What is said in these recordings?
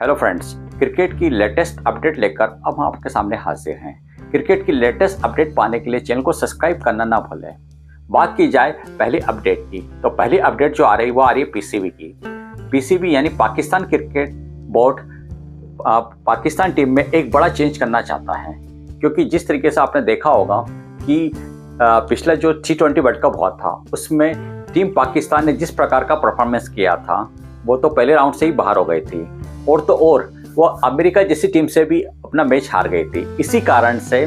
Hello friends, cricket की latest update लेकर अब हम आपके सामने हाजिर हैं। क्रिकेट की लेटेस्ट अपडेट पाने के लिए चैनल को सब्सक्राइब करना ना भूलें। बात की जाए पहली अपडेट की, तो पहली अपडेट जो आ रही है वो आ रही है पीसीबी की। पीसीबी यानी Pakistan cricket board Pakistan team में एक बड़ा चेंज करना चाहता है, क्योंकि जिस तरीके से आपने देखा होगा कि पिछला जो T20 वर्ल्ड कप हुआ था उसमें टीम पाकिस्तान ने जिस प्रकार का परफॉर्मेंस किया था वो तो पहले राउंड से ही बाहर हो गई थी, और तो और वो अमेरिका जैसी टीम से भी अपना मैच हार गई थी। इसी कारण से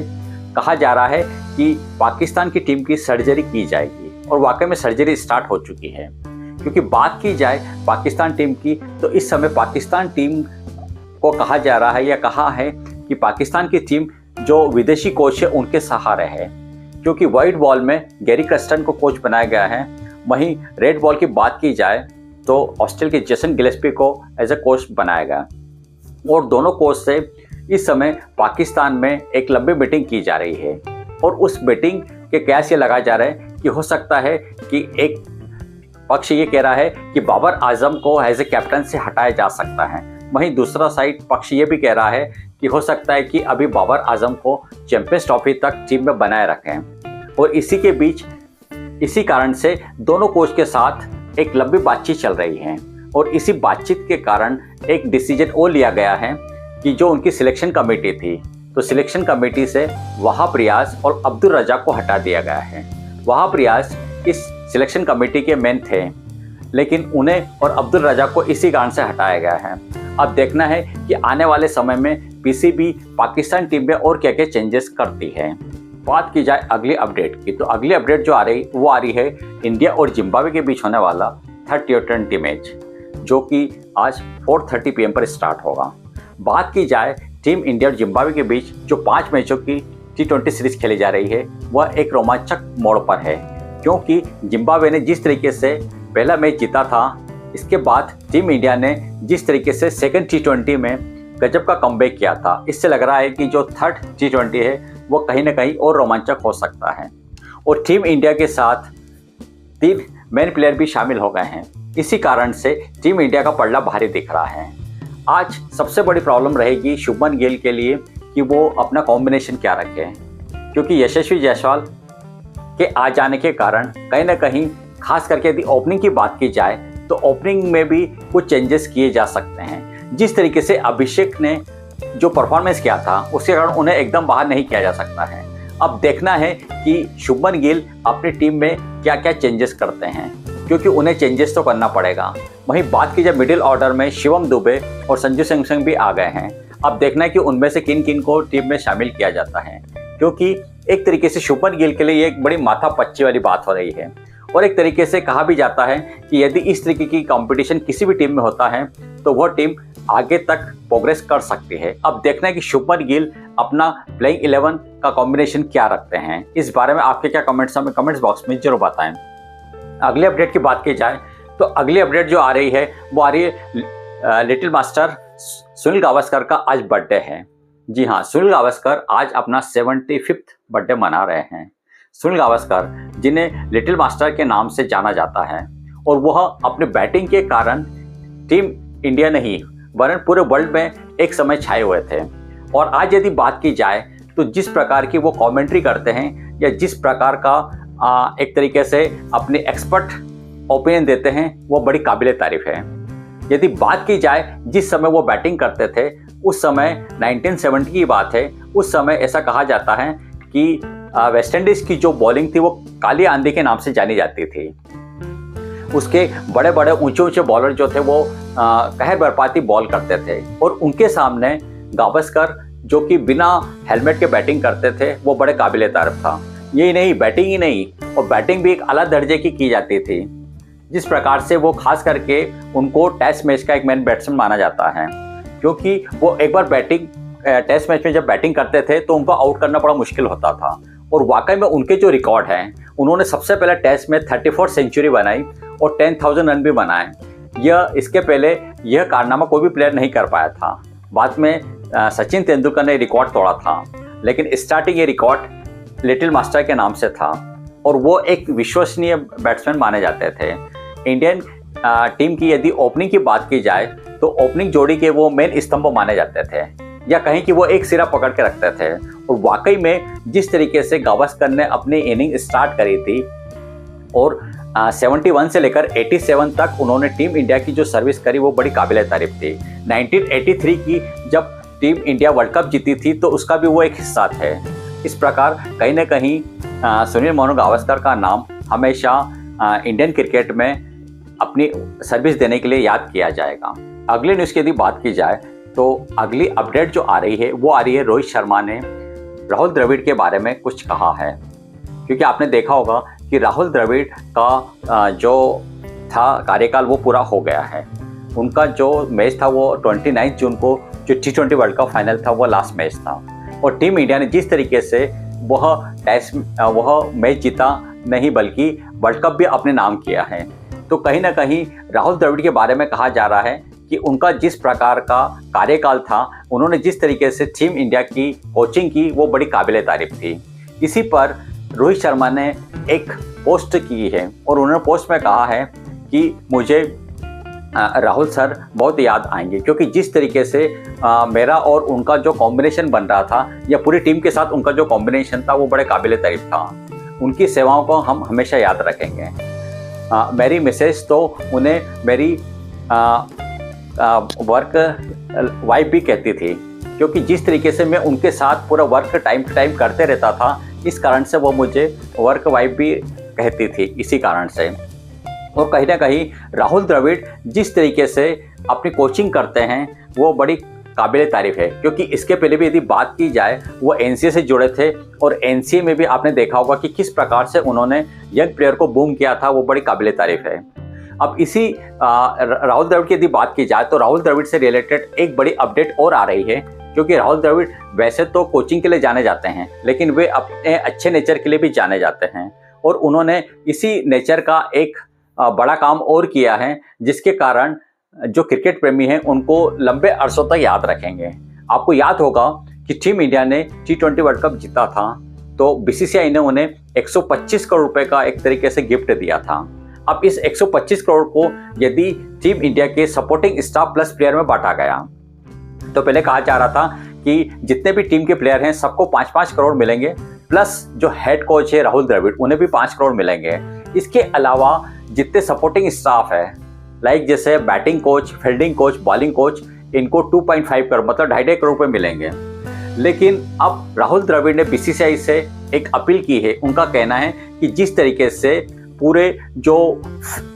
कहा जा रहा है कि पाकिस्तान की टीम की सर्जरी की जाएगी, और वाकई में सर्जरी स्टार्ट हो चुकी है। क्योंकि बात की जाए पाकिस्तान टीम की, तो इस समय पाकिस्तान टीम को कहा जा रहा है या कहा है कि पाकिस्तान की टीम जो विदेशी कोच है उनके सहारे है, क्योंकि वाइट बॉल में गैरी कर्स्टन को कोच बनाया गया है। वहीं रेड बॉल की बात की जाए तो ऑस्ट्रेलिया के जेसन गिलेस्पी को एज ए कोच बनाया गया, और दोनों कोच से इस समय पाकिस्तान में एक लंबी मीटिंग की जा रही है। और उस मीटिंग के कयास ये लगाया जा रहा है कि हो सकता है कि एक पक्ष ये कह रहा है कि बाबर आजम को एज ए कैप्टन से हटाया जा सकता है, वहीं दूसरा साइड पक्ष ये भी कह रहा है कि हो सकता है कि अभी बाबर आजम को चैंपियंस ट्रॉफी तक टीम में बनाए रखें। और इसी के बीच इसी कारण से दोनों कोच के साथ एक लंबी बातचीत चल रही है, और इसी बातचीत के कारण एक डिसीजन और लिया गया है कि जो उनकी सिलेक्शन कमेटी थी, तो सिलेक्शन कमेटी से वहाब रियाज और अब्दुल रज़ाक को हटा दिया गया है। वहाब रियाज इस सिलेक्शन कमेटी के मेन थे, लेकिन उन्हें और अब्दुल रज़ाक को इसी कारण से हटाया गया है। अब देखना है कि आने वाले समय में पीसीबी पाकिस्तान टीम में और क्या क्या चेंजेस करती है। बात की जाए अगली अपडेट की, तो अगली अपडेट जो आ रही है इंडिया और जिम्बाब्वे के बीच होने वाला थर्ड T20 मैच, जो कि आज 4:30 PM पर स्टार्ट होगा। बात की जाए टीम इंडिया और जिम्बाब्वे के बीच जो 5 मैचों की T20 सीरीज खेली जा रही है वह एक रोमांचक मोड़ पर है, क्योंकि जिम्बाब्वे ने जिस तरीके से पहला मैच जीता था, इसके बाद टीम इंडिया ने जिस तरीके से सेकंड T20 में गजब का कमबैक किया था, इससे लग रहा है कि जो थर्ड T20 है वो कहीं ना कहीं और रोमांचक हो सकता है। और टीम इंडिया के साथ 3 मेन प्लेयर भी शामिल हो गए हैं, इसी कारण से टीम इंडिया का पलड़ा भारी दिख रहा है। आज सबसे बड़ी प्रॉब्लम रहेगी शुभमन गिल के लिए कि वो अपना कॉम्बिनेशन क्या रखें, क्योंकि यशस्वी जायसवाल के आ जाने के कारण कहीं ना कहीं, खास करके यदि ओपनिंग की बात की जाए तो ओपनिंग में भी कुछ चेंजेस किए जा सकते हैं। जिस तरीके से अभिषेक ने जो परफॉर्मेंस किया था उसके कारण उन्हें एकदम बाहर नहीं किया जा सकता है। अब देखना है कि शुभमन गिल अपनी टीम में क्या क्या चेंजेस करते हैं, क्योंकि उन्हें चेंजेस तो करना पड़ेगा। वहीं बात की जाए मिडिल ऑर्डर में शिवम दुबे और संजू सैमसन भी आ गए हैं। अब देखना है कि उनमें से किन किन को टीम में शामिल किया जाता है, क्योंकि एक तरीके से शुभमन गिल के लिए ये एक बड़ी माथापच्ची वाली बात हो रही है। और एक तरीके से कहा भी जाता है कि यदि इस तरीके की कंपटीशन किसी भी टीम में होता है तो वह टीम आगे तक प्रोग्रेस कर सकती है। अब देखना है कि शुभमन गिल अपना प्लेइंग 11 का कॉम्बिनेशन क्या रखते हैं। इस बारे में आपके क्या कमेंट्स हमें कमेंट्स बॉक्स में जरूर बताएं। अगली अपडेट की बात की जाए तो अगली अपडेट जो आ रही है वो आ रही है लिटिल मास्टर सुनील गावस्कर का आज बर्थडे है। जी हाँ, सुनील गावस्कर आज अपना 75th बर्थडे मना रहे हैं। सुनील गावस्कर, जिन्हें लिटिल मास्टर के नाम से जाना जाता है, और वह अपने बैटिंग के कारण टीम इंडिया नहीं वरन पूरे वर्ल्ड में एक समय छाए हुए थे। और आज यदि बात की जाए तो जिस प्रकार की वो कमेंट्री करते हैं या जिस प्रकार का एक तरीके से अपने एक्सपर्ट ओपिनियन देते हैं वो बड़ी काबिल तारीफ है। यदि बात की जाए जिस समय वो बैटिंग करते थे उस समय 1970 की बात है। उस समय ऐसा कहा जाता है कि वेस्ट इंडीज़ की जो बॉलिंग थी वो काली आंधी के नाम से जानी जाती थी। उसके बड़े बड़े ऊंचे ऊंचे बॉलर जो थे वो कहर बरपाती बॉल करते थे, और उनके सामने गावस्कर जो कि बिना हेलमेट के बैटिंग करते थे वो बड़े काबिल तारीफ था। यही नहीं, बैटिंग ही नहीं, और बैटिंग भी एक अलग दर्जे की जाती थी। जिस प्रकार से वो खास करके उनको टेस्ट मैच का एक मेन बैट्समैन माना जाता है, क्योंकि वो एक बार टेस्ट मैच में जब बैटिंग करते थे तो उनको आउट करना बड़ा मुश्किल होता था। और वाकई में उनके जो रिकॉर्ड हैं, उन्होंने सबसे पहले टेस्ट में 34 सेंचुरी बनाई और 10,000 रन भी बनाए। इसके पहले यह कारनामा कोई भी प्लेयर नहीं कर पाया था। बाद में सचिन तेंदुलकर ने रिकॉर्ड तोड़ा था, लेकिन स्टार्टिंग ये रिकॉर्ड लिटिल मास्टर के नाम से था, और वो एक विश्वसनीय बैट्समैन माने जाते थे। इंडियन टीम की यदि ओपनिंग की बात की जाए तो ओपनिंग जोड़ी के वो मेन स्तंभ माने जाते थे, या कहीं कि वो एक सिरा पकड़ के रखते थे। और वाकई में जिस तरीके से गावस्कर ने अपनी इनिंग स्टार्ट करी थी और 71 से लेकर 87 तक उन्होंने टीम इंडिया की जो सर्विस करी वो बड़ी काबिल तारीफ थी। 1983 की जब टीम इंडिया वर्ल्ड कप जीती थी तो उसका भी वो एक हिस्सा थे। इस प्रकार कहीं ना कहीं सुनील मोहन गावस्कर का नाम हमेशा इंडियन क्रिकेट में अपनी सर्विस देने के लिए याद किया जाएगा। अगले न्यूज़ की यदि बात की जाए तो अगली अपडेट जो आ रही है वो आ रही है रोहित शर्मा ने राहुल द्रविड़ के बारे में कुछ कहा है, क्योंकि आपने देखा होगा कि राहुल द्रविड़ का जो था कार्यकाल वो पूरा हो गया है। उनका जो मैच था वो 29 जून को जो T20 वर्ल्ड कप फाइनल था वो लास्ट मैच था, और टीम इंडिया ने जिस तरीके से वह मैच जीता नहीं बल्कि वर्ल्ड कप भी अपने नाम किया है। तो कहीं ना कहीं राहुल द्रविड़ के बारे में कहा जा रहा है कि उनका जिस प्रकार का कार्यकाल था, उन्होंने जिस तरीके से टीम इंडिया की कोचिंग की वो बड़ी काबिल तारीफ थी। इसी पर रोहित शर्मा ने एक पोस्ट की है और उन्होंने पोस्ट में कहा है कि मुझे राहुल सर बहुत याद आएंगे, क्योंकि जिस तरीके से मेरा और उनका जो कॉम्बिनेशन बन रहा था या पूरी टीम के साथ उनका जो कॉम्बिनेशन था वो बड़े काबिल तारीफ था। उनकी सेवाओं को हम हमेशा याद रखेंगे। मेरी मिसेज तो उन्हें मेरी वर्क वाइफ भी कहती थी, क्योंकि जिस तरीके से मैं उनके साथ पूरा वर्क टाइम टू टाइम करते रहता था, इस कारण से वो मुझे वर्क वाइफ भी कहती थी इसी कारण से। और कहीं ना कहीं राहुल द्रविड़ जिस तरीके से अपनी कोचिंग करते हैं वो बड़ी काबिल तारीफ है, क्योंकि इसके पहले भी यदि बात की जाए वो एनसीए से जुड़े थे और एनसीए में भी आपने देखा होगा कि किस प्रकार से उन्होंने यंग प्लेयर को बूम किया था, वो बड़ी काबिल तारीफ है। अब इसी राहुल द्रविड़ की यदि बात की जाए तो राहुल द्रविड़ से रिलेटेड एक बड़ी अपडेट और आ रही है, क्योंकि राहुल द्रविड़ वैसे तो कोचिंग के लिए जाने जाते हैं, लेकिन वे अपने अच्छे नेचर के लिए भी जाने जाते हैं, और उन्होंने इसी नेचर का एक बड़ा काम और किया है, जिसके कारण जो क्रिकेट प्रेमी हैं उनको लंबे अरसों तक याद रखेंगे। आपको याद होगा कि टीम इंडिया ने T20 वर्ल्ड कप जीता था तो बीसीसीआई ने उन्हें 125 करोड़ रुपए का एक तरीके से गिफ्ट दिया था। अब इस 125 करोड़ को यदि टीम इंडिया के सपोर्टिंग स्टाफ प्लस प्लेयर में बांटा गया, तो पहले कहा जा रहा था कि जितने भी टीम के प्लेयर हैं सबको 5-5 करोड़ मिलेंगे, प्लस जो हेड कोच है राहुल द्रविड़ उन्हें भी 5 करोड़ मिलेंगे। इसके अलावा जितने सपोर्टिंग स्टाफ है, लाइक जैसे batting coach, fielding coach, bowling coach, इनको 2.5 करोड़ मतलब 2.5 करोड़ रुपए मिलेंगे। लेकिन अब राहुल द्रविड़ ने बीसीसीआई से एक अपील की है। उनका कहना है कि जिस तरीके से पूरे जो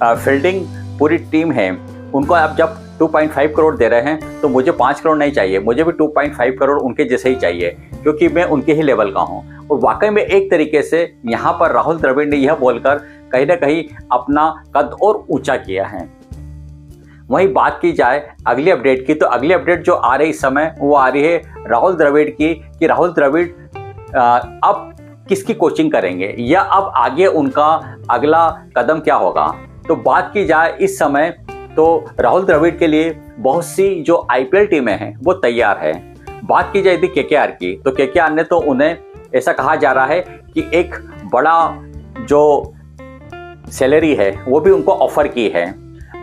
फील्डिंग पूरी टीम है उनको आप जब 2.5 करोड़ दे रहे हैं तो मुझे 5 करोड़ नहीं चाहिए, मुझे भी 2.5 करोड़ उनके जैसे ही चाहिए, क्योंकि मैं उनके ही लेवल का हूँ। और वाकई में एक तरीके से यहाँ पर राहुल द्रविड़ ने यह बोलकर कहीं ना कहीं अपना कद और ऊंचा किया है। वहीं बात की जाए अगली अपडेट की, तो अगली अपडेट जो आ रही इस समय वो आ रही है राहुल द्रविड़ की, कि राहुल द्रविड़ अब किसकी कोचिंग करेंगे या अब आगे उनका अगला कदम क्या होगा। तो बात की जाए इस समय तो राहुल द्रविड़ के लिए बहुत सी जो आईपीएल टीमें हैं वो तैयार है। बात की जाए यदि केकेआर की, तो केकेआर ने तो उन्हें ऐसा कहा जा रहा है कि एक बड़ा जो सैलरी है वो भी उनको ऑफर की है।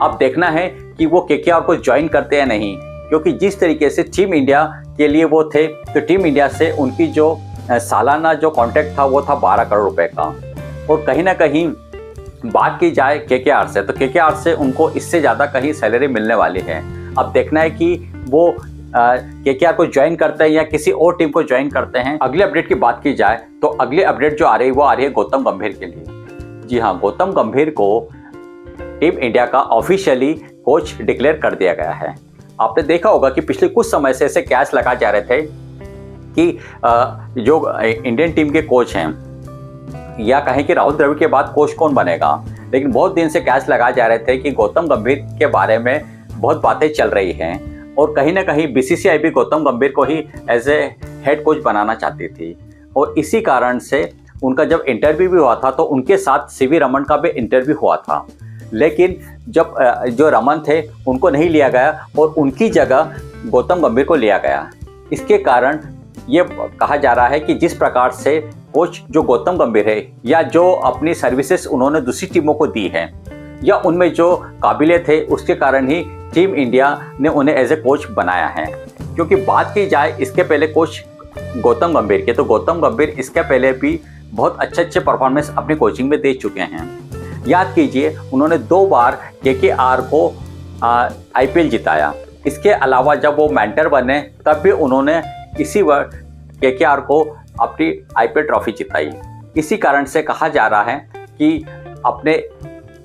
अब देखना है कि वो केकेआर को ज्वाइन करते हैं नहीं, क्योंकि जिस तरीके से टीम इंडिया के लिए वो थे, तो टीम इंडिया से उनकी जो सालाना जो कॉन्ट्रैक्ट था वो था 12 करोड़ रुपए का। और कहीं ना कहीं बात की जाए केकेआर से, तो केकेआर से उनको इससे ज़्यादा कहीं सैलरी मिलने वाली है। अब देखना है कि वो केकेआर को ज्वाइन करते हैं या किसी और टीम को ज्वाइन करते हैं। अगली अपडेट की बात की जाए तो अगली अपडेट जो आ रही है वो आ रही है गौतम गंभीर के लिए। जी हाँ, गौतम गंभीर को टीम इंडिया का ऑफिशियली कोच डिक्लेयर कर दिया गया है। आपने देखा होगा कि पिछले कुछ समय से ऐसे कैच लगा जा रहे थे कि जो इंडियन टीम के कोच हैं या कहें कि राहुल द्रविड़ के बाद कोच कौन बनेगा, लेकिन बहुत दिन से कैच लगाए जा रहे थे कि गौतम गंभीर के बारे में बहुत बातें चल रही हैं और कहीं ना कहीं बीसीसीआई भी गौतम गंभीर को ही एज ए हेड कोच बनाना चाहती थी। और इसी कारण से उनका जब इंटरव्यू भी हुआ था तो उनके साथ सीवी रमन का भी इंटरव्यू हुआ था, लेकिन जब जो रमन थे उनको नहीं लिया गया और उनकी जगह गौतम गंभीर को लिया गया। इसके कारण ये कहा जा रहा है कि जिस प्रकार से कोच जो गौतम गंभीर है या जो अपनी सर्विसेज उन्होंने दूसरी टीमों को दी है या उनमें जो काबिलियत है उसके कारण ही टीम इंडिया ने उन्हें एज ए कोच बनाया है। क्योंकि बात की जाए इसके पहले कोच गौतम गंभीर के, तो गौतम गंभीर इसके पहले भी बहुत अच्छे परफॉर्मेंस अपनी कोचिंग में दे चुके हैं। याद कीजिए उन्होंने 2 बार केकेआर को आईपीएल जिताया। इसके अलावा जब वो मेंटर बने तब भी उन्होंने इसी वर्ष केकेआर को अपनी आईपीएल ट्रॉफी जिताई। इसी कारण से कहा जा रहा है कि अपने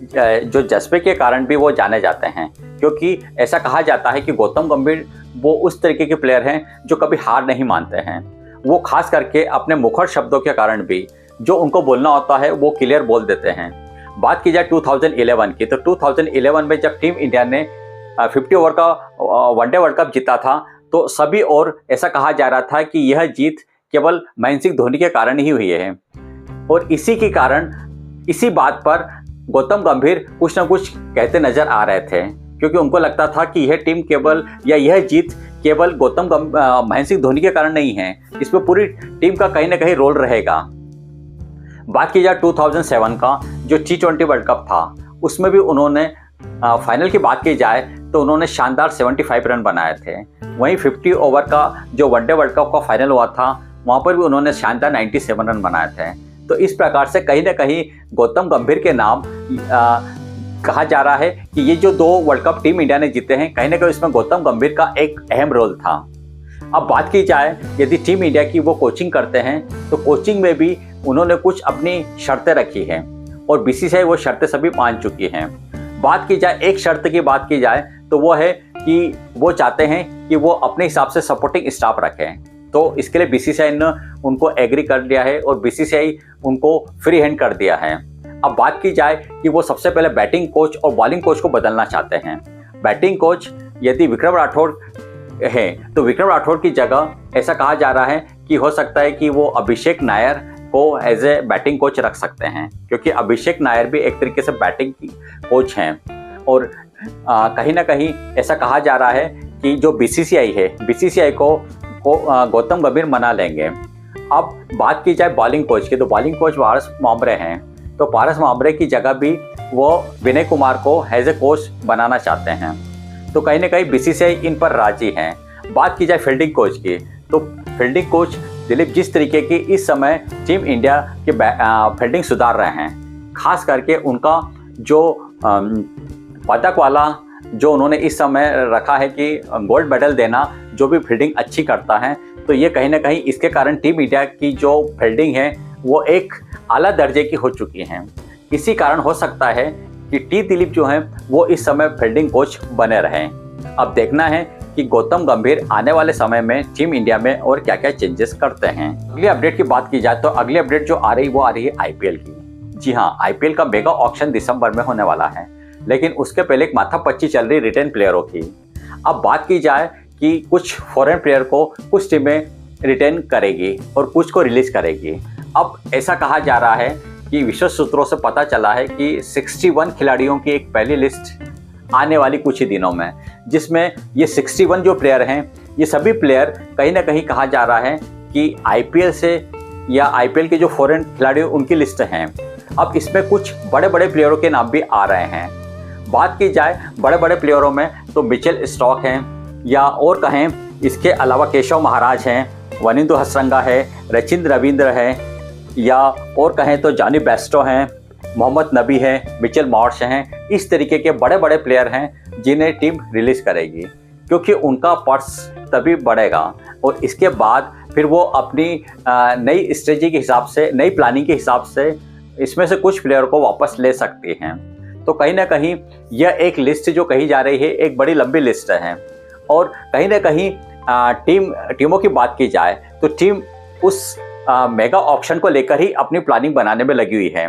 जो जज्बे के कारण भी वो जाने जाते हैं, क्योंकि ऐसा कहा जाता है कि गौतम गंभीर वो उस तरीके के प्लेयर हैं जो कभी हार नहीं मानते हैं। वो खास करके अपने मुखर शब्दों के कारण भी जो उनको बोलना होता है वो क्लियर बोल देते हैं। बात की जाए 2011 की, तो 2011 में जब टीम इंडिया ने 50 ओवर का वनडे वर्ल्ड कप जीता था, तो सभी और ऐसा कहा जा रहा था कि यह जीत केवल महेंद्र सिंह धोनी के कारण ही हुई है। और इसी के कारण इसी बात पर गौतम गंभीर कुछ ना कुछ कहते नजर आ रहे थे, क्योंकि उनको लगता था कि यह टीम केवल या यह जीत केवल महेंद्र सिंह धोनी के कारण नहीं है, इसमें पूरी टीम का कहीं ना कहीं रोल रहेगा। बात की जाए 2007 का जो T20 वर्ल्ड कप था, उसमें भी उन्होंने फाइनल की बात की जाए तो उन्होंने शानदार 75 रन बनाए थे। वहीं 50 ओवर का जो वनडे वर्ल्ड कप का फाइनल हुआ था, वहाँ पर भी उन्होंने शानदार 97 रन बनाए थे। तो इस प्रकार से कहीं ना कहीं गौतम गंभीर के नाम कहा जा रहा है कि ये जो 2 वर्ल्ड कप टीम इंडिया ने जीते हैं, कहीं ना कहीं इसमें गौतम गंभीर का एक अहम रोल था। अब बात की जाए यदि टीम इंडिया की वो कोचिंग करते हैं, तो कोचिंग में भी उन्होंने कुछ अपनी शर्तें रखी हैं और बीसीसीआई वो शर्तें सभी मान चुकी हैं। बात की जाए एक शर्त की बात की जाए तो वो है कि वो चाहते हैं कि वो अपने हिसाब से सपोर्टिंग स्टाफ रखें। तो इसके लिए बीसीसीआई ने उनको एग्री कर लिया है और बीसीसीआई उनको फ्री हैंड कर दिया है। अब बात की जाए कि वो सबसे पहले बैटिंग कोच और बॉलिंग कोच को बदलना चाहते हैं। बैटिंग कोच यदि विक्रम राठौड़ है तो विक्रम राठौड़ की जगह ऐसा कहा जा रहा है कि हो सकता है कि वो अभिषेक नायर को एज ए बैटिंग कोच रख सकते हैं, क्योंकि अभिषेक नायर भी एक तरीके से बैटिंग की कोच हैं। और कहीं ना कहीं ऐसा कहा जा रहा है कि जो बीसीसीआई है, बीसीसीआई को गौतम गंभीर मना लेंगे। अब बात की जाए बॉलिंग कोच की, तो बॉलिंग कोच पारस मामरे हैं, तो पारस मामरे की जगह भी वो विनय कुमार को एज ए कोच बनाना चाहते हैं। तो कहीं ना कहीं बीसीसीआई इन पर राजी हैं। बात की जाए फील्डिंग कोच की, तो फील्डिंग कोच दिलीप जिस तरीके की इस समय टीम इंडिया के फील्डिंग सुधार रहे हैं, खास करके उनका जो पदक वाला जो उन्होंने इस समय रखा है कि गोल्ड मेडल देना जो भी फील्डिंग अच्छी करता है, तो ये कहीं ना कहीं इसके कारण टीम इंडिया की जो फील्डिंग है वो एक आला दर्जे की हो चुकी है। इसी कारण हो सकता है कि टी दिलीप जो हैं वो इस समय फील्डिंग कोच बने रहें। अब देखना है कि गौतम गंभीर आने वाले समय में टीम इंडिया में और क्या क्या चेंजेस करते हैं। अगली अपडेट की बात की जाए तो अगली अपडेट जो आ रही है आईपीएल की। जी हाँ, आईपीएल का मेगा ऑक्शन दिसंबर में होने वाला है, लेकिन उसके पहले एक माथापच्ची चल रही रिटेन प्लेयरों की। अब बात की जाए कि कुछ फॉरेन प्लेयर को कुछ टीमें रिटेन करेगी और कुछ को रिलीज करेगी। अब ऐसा कहा जा रहा है कि विश्व सूत्रों से पता चला है कि 61 खिलाड़ियों की एक पहली लिस्ट आने वाली कुछ ही दिनों में, जिसमें ये 61 जो प्लेयर हैं, ये सभी प्लेयर कहीं ना कहीं कहा जा रहा है कि आईपीएल से या आईपीएल के जो फॉरेन खिलाड़ी उनकी लिस्ट हैं। अब इसमें कुछ बड़े बड़े प्लेयरों के नाम भी आ रहे हैं। बात की जाए बड़े बड़े प्लेयरों में तो मिचेल स्टॉक हैं, या और कहें इसके अलावा केशव महाराज हैं, वनिंदु हसरंगा है, रचिंद्र रविंद्र है, या और कहें तो जॉनी बेस्टो हैं, मोहम्मद नबी है, मिचेल मार्श हैं। इस तरीके के बड़े बड़े प्लेयर हैं जिन्हें टीम रिलीज करेगी, क्योंकि उनका पर्स तभी बढ़ेगा और इसके बाद फिर वो अपनी नई स्ट्रेटजी के हिसाब से, नई प्लानिंग के हिसाब से इसमें से कुछ प्लेयर को वापस ले सकती हैं। तो कहीं ना कहीं यह एक लिस्ट जो कही जा रही है एक बड़ी लंबी लिस्ट है। और कहीं ना कहीं टीमों की बात की जाए तो टीम उस मेगा ऑप्शन को लेकर ही अपनी प्लानिंग बनाने में लगी हुई है।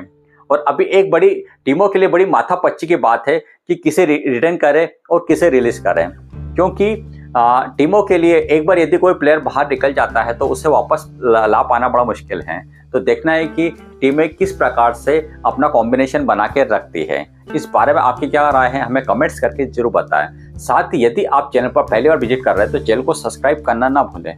और अभी एक बड़ी टीमों के लिए बड़ी माथापच्ची की बात है कि किसे रिटर्न करें और किसे रिलीज करें, क्योंकि टीमों के लिए एक बार यदि कोई प्लेयर बाहर निकल जाता है तो उसे वापस ला पाना बड़ा मुश्किल है। तो देखना है कि टीमें किस प्रकार से अपना कॉम्बिनेशन बना के रखती है। इस बारे में आपकी क्या राय है, हमें कमेंट्स करके जरूर बताएं। साथ ही यदि आप चैनल पर पहली बार विजिट कर रहे हैं तो चैनल को सब्सक्राइब करना ना भूलें।